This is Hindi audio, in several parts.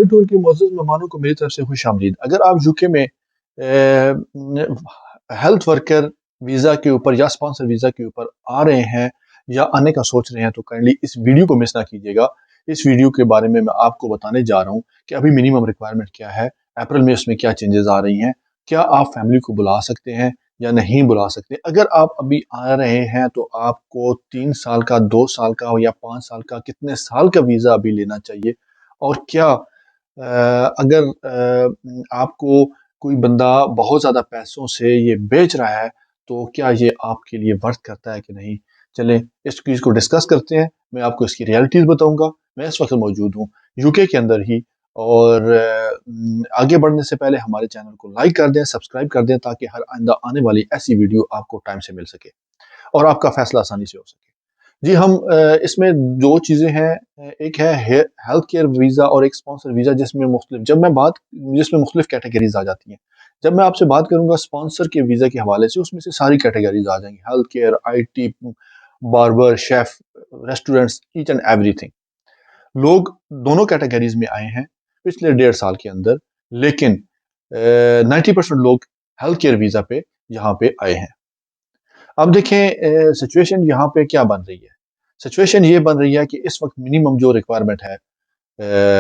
वर्ल्ड टूर के मोअज़्ज़ज़ मेहमानों को मेरी तरफ से खुशामदीद। अगर आप यूके में हेल्थ वर्कर वीज़ा के ऊपर या स्पॉन्सर वीज़ा के ऊपर आ रहे हैं या आने का सोच रहे हैं तो काइंडली इस वीडियो को मिस ना कीजिएगा। इस वीडियो के बारे में मैं आपको बताने जा रहा हूँ कि अभी मिनिमम रिक्वायरमेंट क्या है, अप्रैल में उसमें क्या चेंजेस आ रही हैं, क्या आप फैमिली को बुला सकते हैं या नहीं बुला सकते। अगर आप अभी आ रहे हैं तो आपको 3 साल का, 2 साल का या 5 साल का, कितने साल का वीज़ा अभी लेना चाहिए और क्या अगर आपको कोई बंदा बहुत ज़्यादा पैसों से ये बेच रहा है, तो क्या ये आपके लिए वर्थ करता है कि नहीं? चलें इस चीज़ को डिस्कस करते हैं। मैं आपको इसकी रियलिटीज़ बताऊँगा। मैं इस वक़्त मौजूद हूँ यूके के अंदर ही और आगे बढ़ने से पहले हमारे चैनल को लाइक कर दें, सब्सक्राइब कर दें ताकि हर आइंदा आने वाली ऐसी वीडियो आपको टाइम से मिल सके और आपका फ़ैसला आसानी से हो सके। जी, हम इसमें 2 चीज़ें हैं एक है हेल्थ केयर वीज़ा और एक स्पॉन्सर वीज़ा जिसमें मुख्तलिफ कैटेगरीज़ आ जाती हैं। जब मैं आपसे बात करूँगा स्पॉन्सर के वीज़ा के हवाले से उसमें से सारी कैटेगरीज़ आ जाएँगी। Health care, IT, barber, chef, restaurants, each and everything. लोग दोनों कैटेगरीज़ में आए हैं पिछले 1.5 साल के अंदर, लेकिन 90% लोग हेल्थ केयर वीज़ा पे यहाँ पे आए हैं। अब देखें सिचुएशन यहाँ पे क्या बन रही है। सिचुएशन ये बन रही है कि इस वक्त मिनिमम जो रिक्वायरमेंट है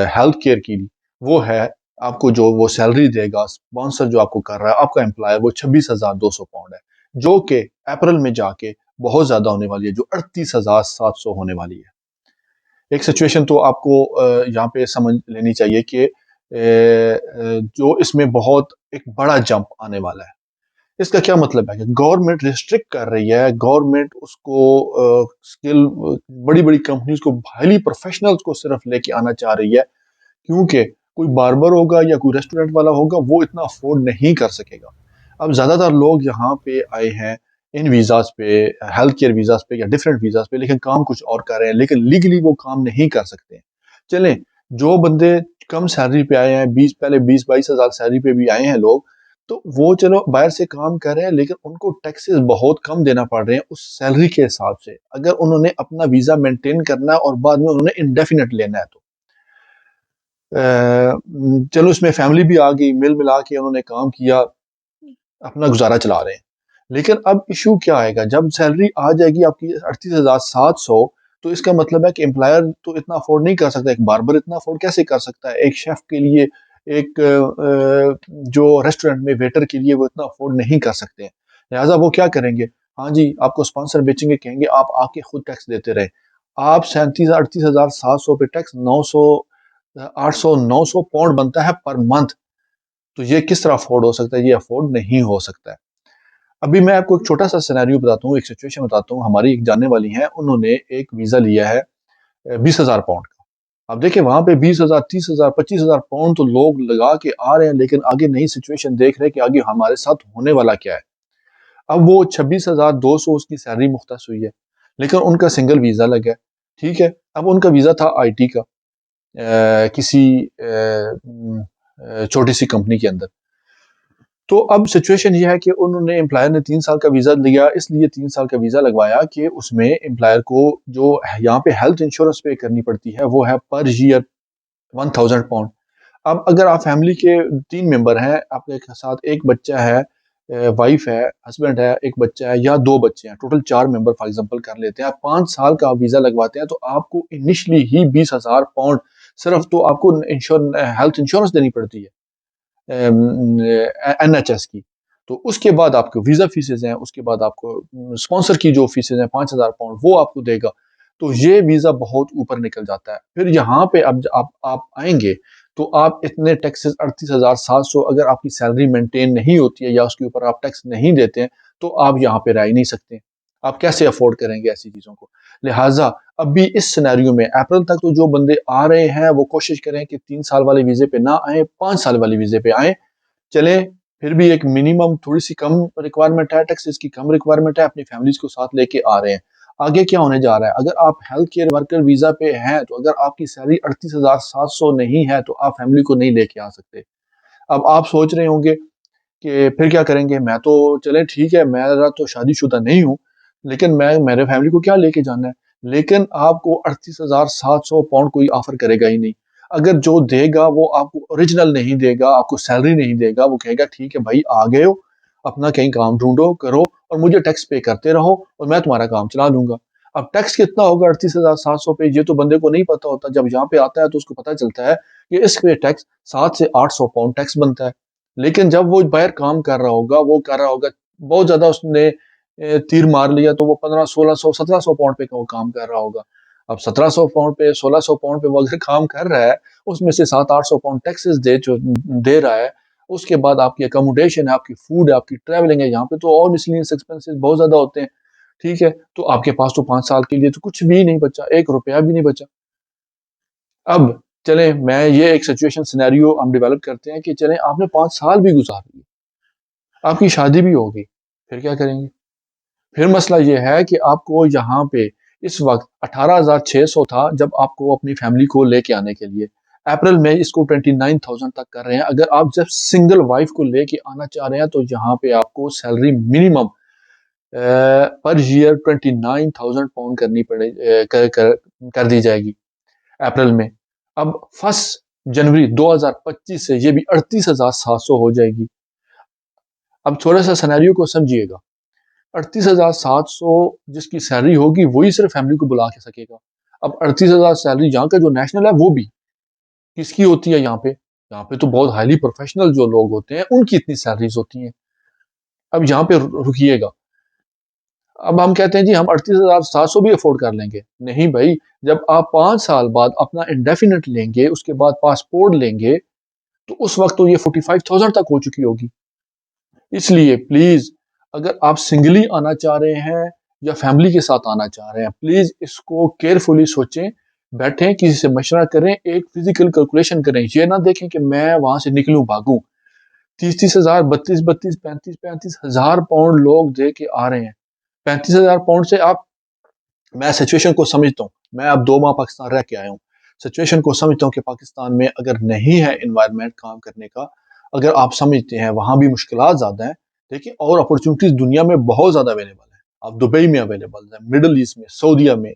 हेल्थ केयर की वो है, आपको जो वो सैलरी देगा स्पॉन्सर जो आपको कर रहा है आपका एम्प्लॉयर, वो 26,200 पाउंड है, जो कि अप्रैल में जाके बहुत ज्यादा होने वाली है, जो 38,700 होने वाली है। एक सिचुएशन तो आपको यहाँ पे समझ लेनी चाहिए कि जो इसमें बहुत एक बड़ा जंप आने वाला है। इसका क्या मतलब है कि गवर्नमेंट रिस्ट्रिक्ट कर रही है, गवर्नमेंट उसको स्किल बड़ी-बड़ी कंपनीज को, हाईली प्रोफेशनल्स को सिर्फ लेके आना चाह रही है, क्योंकि कोई बार्बर होगा या कोई रेस्टोरेंट वाला होगा वो इतना अफोर्ड नहीं कर सकेगा। अब ज़्यादातर लोग यहाँ पे आए हैं इन वीज़ाज़ पे, हेल्थ केयर वीज़ाज़ पे या डिफरेंट वीज़ाज़ पे, लेकिन काम कुछ और कर रहे हैं, लेकिन लीगली वो काम नहीं कर सकते। चलें, जो बंदे कम सैलरी पे आए हैं, 20-22 हज़ार सैलरी पे भी आए हैं लोग, तो वो चलो बाहर से काम कर रहे हैं, लेकिन उनको टैक्सेस बहुत कम देना पड़ रहे हैं उस सैलरी के हिसाब से। अगर उन्होंने अपना वीज़ा मेंटेन करना है और बाद में उन्होंने इंडेफिनिट लेना है तो चलो इसमें फैमिली भी आ गई, मिल मिला के उन्होंने काम किया, अपना गुजारा चला रहे हैं। लेकिन अब इशू क्या आएगा जब सैलरी आ जाएगी आपकी 38,700, तो इसका मतलब है कि एम्प्लॉयर तो इतना अफोर्ड नहीं कर सकता, एक बार्बर इतना अफोर्ड कैसे कर सकता है, एक शेफ के लिए, एक जो रेस्टोरेंट में वेटर के लिए वो इतना अफोर्ड नहीं कर सकते हैं। लिहाजा वो क्या करेंगे, हाँ जी आपको स्पॉन्सर बेचेंगे, कहेंगे आप आके खुद टैक्स देते रहे। आप 38,700 पे टैक्स, 900 800 900 पाउंड बनता है पर मंथ। तो ये किस तरह अफोर्ड हो सकता है, ये अफोर्ड नहीं हो सकता है। अभी मैं आपको एक छोटा सा सिनेरियो बताता हूँ, एक सिचुएशन बताता हूँ। हमारी एक जानने वाली हैं, उन्होंने एक वीज़ा लिया है 20,000 पाउंड का। अब देखिए वहाँ पे 20,000, 30,000, 25,000 पाउंड तो लोग लगा के आ रहे हैं, लेकिन आगे नई सिचुएशन देख रहे हैं कि आगे हमारे साथ होने वाला क्या है। अब वो 26,200 उसकी सैलरी मुख्तस हुई है, लेकिन उनका सिंगल वीज़ा लगा है, ठीक है। अब उनका वीज़ा था आईटी का, किसी छोटी सी कंपनी के अंदर। तो अब सिचुएशन ये है कि उन्होंने, एम्प्लॉयर ने 3 साल का वीज़ा लिया, इसलिए 3 साल का वीज़ा लगवाया कि उसमें एम्प्लॉयर को जो यहाँ पे हेल्थ इंश्योरेंस पे करनी पड़ती है वो है पर ईयर 1000 पाउंड। अब अगर आप फैमिली के 3 मेंबर हैं, आपके साथ एक बच्चा है, वाइफ है, हस्बैंड है, एक बच्चा है या 2 बच्चे हैं, टोटल 4 मेंबर फॉर एग्जांपल कर लेते हैं। आप 5 साल का वीज़ा लगवाते हैं तो आपको इनिशियली ही 20,000 पाउंड सिर्फ तो आपको हेल्थ इंश्योरेंस देनी पड़ती है, एनएचएस की। तो उसके बाद आपको वीज़ा फीसेज़ हैं, उसके बाद आपको स्पॉन्सर की जो फीसेज़ हैं 5,000 पाउंड वो आपको देगा। तो ये वीज़ा बहुत ऊपर निकल जाता है। फिर यहाँ पे अब आप आएँगे तो आप इतने टैक्सेस 38,700, अगर आपकी सैलरी मेंटेन नहीं होती है या उसके ऊपर आप टैक्स नहीं देते हैं, तो आप यहाँ पे रह ही नहीं सकते। आप कैसे अफ़ोर्ड करेंगे ऐसी चीज़ों को? लिहाज़ा अभी इस सिनेरियो में अप्रैल तक तो जो बंदे आ रहे हैं वो कोशिश करें कि 3 साल वाले वीज़े पे ना आएँ, 5 साल वाले वीज़े पे आएँ। चलें, फिर भी एक मिनिमम थोड़ी-सी कम रिक्वायरमेंट है, टैक्सेस की कम रिक्वायरमेंट है, अपनी फैमिलीज़ को साथ लेके आ रहे हैं। आगे क्या होने जा रहा है? अगर आप हेल्थ केयर वर्कर वीज़ा पे हैं, तो अगर आपकी सैलरी 38,700 नहीं है, तो आप फैमिली को नहीं लेके आ सकते। अब आप सोच रहे होंगे कि फिर क्या करेंगे? मैं तो चलें ठीक है, मेरा तो शादीशुदा नहीं हूँ, लेकिन मैं मेरे फैमिली को क्या लेके जाना है? लेकिन आपको 38,700 पाउंड कोई ऑफ़र करेगा ही नहीं। अगर जो देगा वो आपको ओरिजिनल नहीं देगा, आपको सैलरी नहीं देगा, वो कहेगा ठीक है भाई आ गए हो, अपना कहीं काम ढूंढो करो और मुझे टैक्स पे करते रहो और मैं तुम्हारा काम चला लूंगा। अब टैक्स कितना होगा 38,700 पे, ये तो बंदे को नहीं पता होता। जब यहाँ पे आता है तो उसको पता चलता है कि इस पे टैक्स 700 से 800 पाउंड टैक्स बनता है। लेकिन जब वो बाहर काम कर रहा होगा, वो कर रहा होगा, बहुत ज्यादा उसने तीर मार लिया तो वो 1500, 1600, 1700 पाउंड पे वो काम कर रहा होगा। अब 1700 पाउंड पे, 1600 पाउंड पे वो अगर काम कर रहा है, उसमें से 700, 800 पाउंड टैक्सेस दे रहा है। उसके बाद आपकी अकोमोडेशन है, आपकी फूड है, आपकी ट्रैवलिंग है, यहाँ पे तो और मिसलिनियस एक्सपेंसेस बहुत ज्यादा होते हैं। ठीक है, तो आपके पास तो 5 साल के लिए तो कुछ भी नहीं बचा, 1 रुपया भी नहीं बचा। अब चले, मैं ये एक सिचुएशन सिनेरियो हम डेवलप करते हैं कि चले आपने 5 साल भी गुजार लिए, आपकी शादी भी होगी, फिर क्या करेंगे? फिर मसला ये है कि आपको यहाँ पे इस वक्त 18,600 था जब आपको अपनी फैमिली को लेके आने के लिए, अप्रैल में इसको 29,000 तक कर रहे हैं। अगर आप जब सिंगल वाइफ को लेके आना चाह रहे हैं तो यहाँ पे आपको salary minimum per year 29,000 pound करनी कर दी जाएगी अप्रैल में। अब 1 जनवरी 2025 से ये भी 38,700 हो जाएगी। अब थोड़ा सा सिनेरियो को समझिएगा, 38,700 जिसकी सैलरी होगी वही सिर्फ फैमिली को बुला के सकेगा। अब 38,000 सैलरी यहाँ का जो नेशनल है वो भी किसकी होती है? यहाँ पे तो बहुत हाईली प्रोफेशनल जो लोग होते हैं उनकी इतनी सैलरीज होती हैं। अब यहाँ पे रुकिएगा, अब हम कहते हैं जी हम 38,700 भी अफोर्ड कर लेंगे। नहीं भाई, जब आप 5 साल बाद अपना इंडेफिनिट लेंगे, उसके बाद पासपोर्ट लेंगे, तो उस वक्त तो ये 45,000 तक हो चुकी होगी। इसलिए प्लीज, अगर आप सिंगली आना चाह रहे हैं या फैमिली के साथ आना चाह रहे हैं, प्लीज इसको केयरफुली सोचें, बैठें, किसी से मशवरा करें, एक फिजिकल कैलकुलेशन करें। ये ना देखें कि मैं वहां से निकलूं भागूं। 30-30 हजार, 32-32, 35-35 हजार पाउंड लोग दे के आ रहे हैं। 35,000 पाउंड से आप, मैं सिचुएशन को समझता हूँ, मैं अब 2 माह पाकिस्तान रह के आया हूँ, सिचुएशन को समझता हूँ कि पाकिस्तान में अगर नहीं है इन्वायरमेंट काम करने का, अगर आप समझते हैं वहां भी मुश्किलात ज़्यादा हैं, देखिए और अपॉर्चुनिटीज दुनिया में बहुत ज़्यादा अवेलेबल है। आप दुबई में अवेलेबल है, मिडल ईस्ट में, सऊदीया में,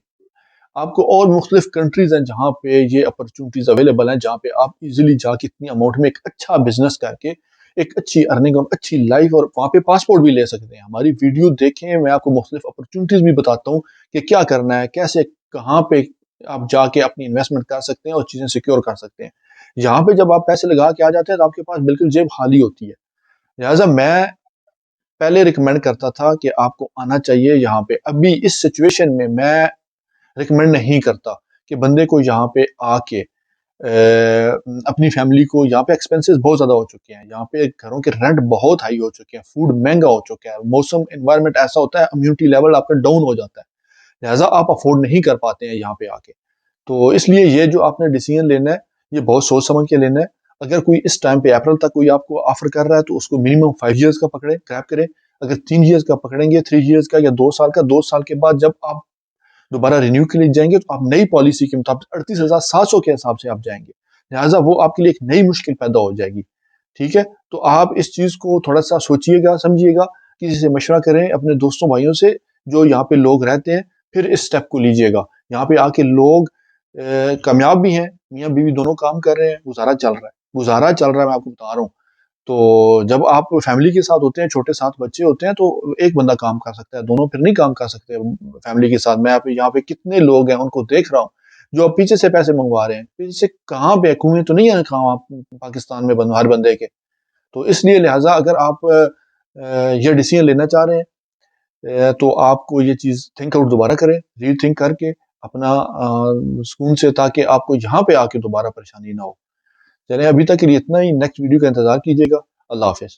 आपको और मुख्तलिफ कंट्रीज हैं जहाँ पे ये अपॉर्चुनिटीज अवेलेबल हैं, जहाँ पे आप इजीली जाके इतनी अमाउंट में एक अच्छा बिजनेस करके एक अच्छी अर्निंग और अच्छी लाइफ, और वहाँ पे पासपोर्ट भी ले सकते हैं। हमारी वीडियो देखें, मैं आपको मुख्तलिफ अपॉर्चुनिटीज भी बताता हूँ कि क्या करना है, कैसे कहाँ पे आप जाके अपनी इन्वेस्टमेंट कर सकते हैं और चीज़ें सिक्योर कर सकते हैं। यहाँ पे जब आप पैसे लगा के आ जाते हैं तो आपके पास बिल्कुल जेब खाली होती है। लिहाजा मैं पहले रिकमेंड करता था कि आपको आना चाहिए यहाँ पे। अभी इस सिचुएशन में मैं रिकमेंड नहीं करता कि बंदे को यहाँ पे आके अपनी फैमिली को, यहाँ पे एक्सपेंसेस बहुत ज़्यादा हो चुके हैं, यहाँ पे घरों के रेंट बहुत हाई हो चुके हैं, फूड महंगा हो चुका है, मौसम एनवायरनमेंट ऐसा होता है, इम्यूनिटी लेवल आपका डाउन हो जाता है, लिहाजा आप अफोर्ड नहीं कर पाते हैं यहाँ पे आके। तो इसलिए ये जो आपने डिसीजन लेना है, ये बहुत सोच समझ के लेना है। अगर कोई इस टाइम पे अप्रैल तक कोई आपको ऑफर कर रहा है तो उसको मिनिमम 5 ईयर्स का पकड़े, क्रैप करें। अगर 3 ईयर्स का पकड़ेंगे, 3 ईयर्स का या 2 साल का, 2 साल के बाद जब आप दोबारा रिन्यू के लिए जाएंगे तो आप नई पॉलिसी के मुताबिक 38,700 के हिसाब से आप जाएंगे, लिहाजा वो आपके लिए एक नई मुश्किल पैदा हो जाएगी। ठीक है, तो आप इस चीज को थोड़ा सा सोचिएगा, समझिएगा, किसी से मशवरा करें, अपने दोस्तों भाइयों से जो यहाँ पे लोग रहते हैं, फिर इस स्टेप को लीजिएगा। यहाँ पे आके लोग कामयाब भी हैं, मियाँ बीवी दोनों काम कर रहे हैं, गुजारा चल रहा है, गुजारा चल रहा है, मैं आपको बता रहा हूँ। तो जब आप फैमिली के साथ होते हैं, छोटे 7 बच्चे होते हैं, तो एक बंदा काम कर सकता है, दोनों फिर नहीं काम कर सकते फैमिली के साथ। मैं यहाँ पे कितने लोग हैं उनको देख रहा हूँ जो अब पीछे से पैसे मंगवा रहे हैं, पीछे से कहाँ पे कुएं तो नहीं है कहाँ आप पाकिस्तान में हर बंदे के। तो इसलिए लिहाजा अगर आप ये डिसीजन लेना चाह रहे हैं, तो आपको ये चीज़ थिंक आउट दोबारा करें, री थिंक करके अपना सुकून से, ताकि आपको यहाँ पे आके दोबारा परेशानी ना हो। चलें, अभी तक के लिए इतना ही, नेक्स्ट वीडियो का इंतजार कीजिएगा। अल्लाह हाफिज़।